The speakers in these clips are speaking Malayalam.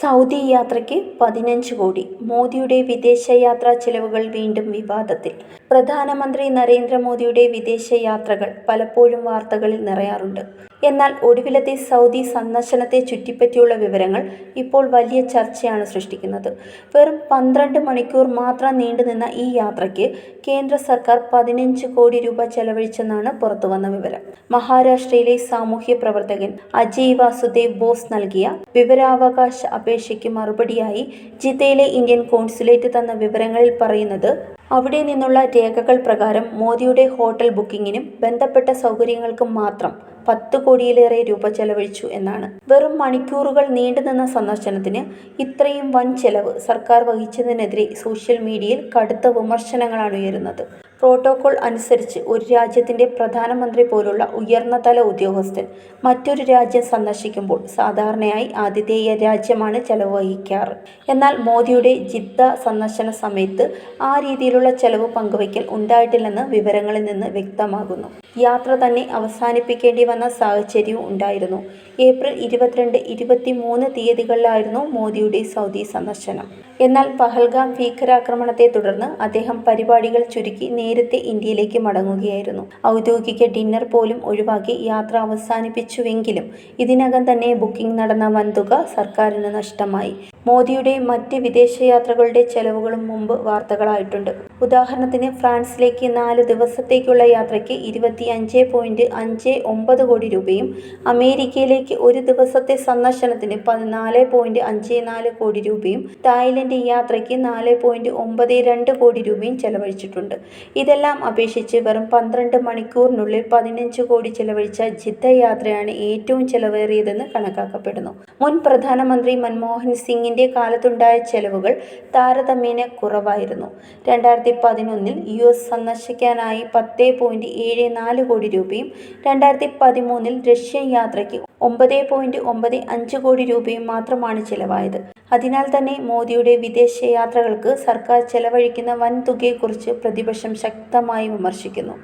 സൗദി യാത്രയ്ക്ക് 15 കോടി. മോദിയുടെ വിദേശയാത്രാ ചിലവുകൾ വീണ്ടും വിവാദത്തിൽ. പ്രധാനമന്ത്രി നരേന്ദ്രമോദിയുടെ വിദേശയാത്രകൾ പലപ്പോഴും വാർത്തകളിൽ നിറയാറുണ്ട്. എന്നാൽ ഒടുവിലത്തെ സൗദി സന്ദർശനത്തെ ചുറ്റിപ്പറ്റിയുള്ള വിവരങ്ങൾ ഇപ്പോൾ വലിയ ചർച്ചയാണ് സൃഷ്ടിക്കുന്നത്. വെറും 12 മണിക്കൂർ മാത്രം നീണ്ടുനിന്ന ഈ യാത്രയ്ക്ക് കേന്ദ്ര സർക്കാർ 15 കോടി രൂപ ചെലവഴിച്ചെന്നാണ് പുറത്തുവന്ന വിവരം. മഹാരാഷ്ട്രയിലെ സാമൂഹ്യ പ്രവർത്തകൻ അജയ് വാസുദേവ് ബോസ് നൽകിയ വിവരാവകാശ അപേക്ഷയ്ക്ക് മറുപടിയായി ജിദ്ദയിലെ ഇന്ത്യൻ കോൺസുലേറ്റ് തന്ന വിവരങ്ങളിൽ പറയുന്നത്, അവിടെ നിന്നുള്ള രേഖകൾ പ്രകാരം മോദിയുടെ ഹോട്ടൽ ബുക്കിങ്ങിനും ബന്ധപ്പെട്ട സൗകര്യങ്ങൾക്കും മാത്രം 10 കോടിയിലേറെ രൂപ ചെലവഴിച്ചു എന്നാണ്. വെറും മണിക്കൂറുകൾ നീണ്ടുനിന്ന സന്ദർശനത്തിന് ഇത്രയും വൻ ചെലവ് സർക്കാർ വഹിച്ചതിനെതിരെ സോഷ്യൽ മീഡിയയിൽ കടുത്ത വിമർശനങ്ങളാണ് ഉയരുന്നത്. പ്രോട്ടോകോൾ അനുസരിച്ച് ഒരു രാജ്യത്തിന്റെ പ്രധാനമന്ത്രി പോലുള്ള ഉയർന്നതല ഉദ്യോഗസ്ഥൻ മറ്റൊരു രാജ്യം സന്ദർശിക്കുമ്പോൾ സാധാരണയായി ആതിഥേയ രാജ്യമാണ് ചെലവ് വഹിക്കാറ്. എന്നാൽ മോദിയുടെ ജിദ്ദ സന്ദർശന സമയത്ത് ആ രീതിയിലുള്ള ചെലവ് പങ്കുവയ്ക്കൽ ഉണ്ടായിട്ടില്ലെന്ന് വിവരങ്ങളിൽ നിന്ന് വ്യക്തമാകുന്നു. യാത്ര തന്നെ അവസാനിപ്പിക്കേണ്ടി വന്ന സാഹചര്യവും ഉണ്ടായിരുന്നു. ഏപ്രിൽ 22, 23 തീയതികളിലായിരുന്നു മോദിയുടെ സൗദി സന്ദർശനം. എന്നാൽ പഹൽഗാം ഭീകരാക്രമണത്തെ തുടർന്ന് അദ്ദേഹം പരിപാടികൾ ചുരുക്കി നേരത്തെ ഇന്ത്യയിലേക്ക് മടങ്ങുകയായിരുന്നു. ഔദ്യോഗിക ഡിന്നർ പോലും ഒഴിവാക്കി യാത്ര അവസാനിപ്പിച്ചുവെങ്കിലും ഇതിനകം തന്നെ ബുക്കിംഗ് നടന്ന വൻതുക സർക്കാരിന് നഷ്ടമായി. മോദിയുടെ മറ്റ് വിദേശയാത്രകളുടെ ചെലവുകളും മുമ്പ് വാർത്തകളായിട്ടുണ്ട്. ഉദാഹരണത്തിന് ഫ്രാൻസിലേക്ക് 4 ദിവസത്തേക്കുള്ള യാത്രയ്ക്ക് 25.59 കോടി രൂപയും അമേരിക്കയിലേക്ക് ഒരു ദിവസത്തെ സന്ദർശനത്തിന് 14.54 കോടി രൂപയും തായ്ലൻഡ് യാത്രയ്ക്ക് 4.92 കോടി രൂപയും ചെലവഴിച്ചിട്ടുണ്ട്. ഇതെല്ലാം അപേക്ഷിച്ച് വെറും 12 മണിക്കൂറിനുള്ളിൽ 15 കോടി ചെലവഴിച്ച ജിദ്ദ യാത്രയാണ് ഏറ്റവും ചെലവേറിയതെന്ന് കണക്കാക്കപ്പെടുന്നു. മുൻ പ്രധാനമന്ത്രി മൻമോഹൻ സിംഗിന്റെ കാലത്തുണ്ടായ ചെലവുകൾ താരതമ്യേന കുറവായിരുന്നു. 2011 US സന്ദർശിക്കാനായി 10.74 കോടി രൂപയും 2013 റഷ്യൻ യാത്രയ്ക്ക് 9.95 കോടി രൂപയും മാത്രമാണ് ചെലവായത്. അതിനാൽ തന്നെ മോദിയുടെ വിദേശയാത്രകൾക്ക് സർക്കാർ ചെലവഴിക്കുന്ന വൻതുകയെക്കുറിച്ച് പ്രതിപക്ഷം ശക്തമായി വിമർശിക്കുന്നു.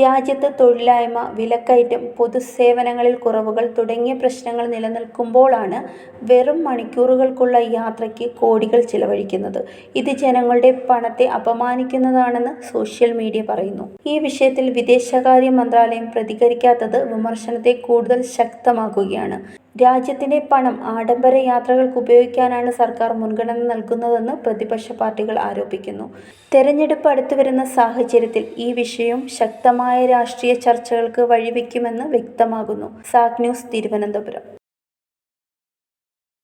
രാജ്യത്ത് തൊഴിലില്ലായ്മ, വിലക്കയറ്റം, പൊതുസേവനങ്ങളിൽ കുറവുകൾ തുടങ്ങിയ പ്രശ്നങ്ങൾ നിലനിൽക്കുമ്പോഴാണ് വെറും മണിക്കൂറുകൾക്കുള്ള യാത്രയ്ക്ക് കോടികൾ ചിലവഴിക്കുന്നത്. ഇത് ജനങ്ങളുടെ പണത്തെ അപമാനിക്കുന്നതാണെന്ന് സോഷ്യൽ മീഡിയ പറയുന്നു. ഈ വിഷയത്തിൽ വിദേശകാര്യ മന്ത്രാലയം പ്രതികരിക്കാത്തത് വിമർശനത്തെ കൂടുതൽ ശക്തമാക്കുകയാണ്. രാജ്യത്തിന്റെ പണം ആഡംബര യാത്രകൾക്ക് ഉപയോഗിക്കാനാണ് സർക്കാർ മുൻഗണന നൽകുന്നതെന്ന് പ്രതിപക്ഷ പാർട്ടികൾ ആരോപിക്കുന്നു. തെരഞ്ഞെടുപ്പ് അടുത്തുവരുന്ന സാഹചര്യത്തിൽ ഈ വിഷയം ശക്തമായ രാഷ്ട്രീയ ചർച്ചകൾക്ക് വഴിവെക്കുമെന്ന് വ്യക്തമാകുന്നു. സാഗ് ന്യൂസ്, തിരുവനന്തപുരം.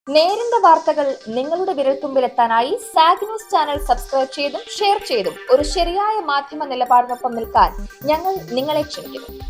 നേരിന്റെ വാർത്തകൾ നിങ്ങളുടെ വിരൽത്തുമ്പിലെത്താനായി സാഗ് ന്യൂസ് ചാനൽ സബ്സ്ക്രൈബ് ചെയ്തും ഷെയർ ചെയ്തും ഒരു ശരിയായ മാധ്യമ നിലപാടിനൊപ്പം നിൽക്കാൻ ഞങ്ങൾ നിങ്ങളെ ക്ഷണിക്കുന്നു.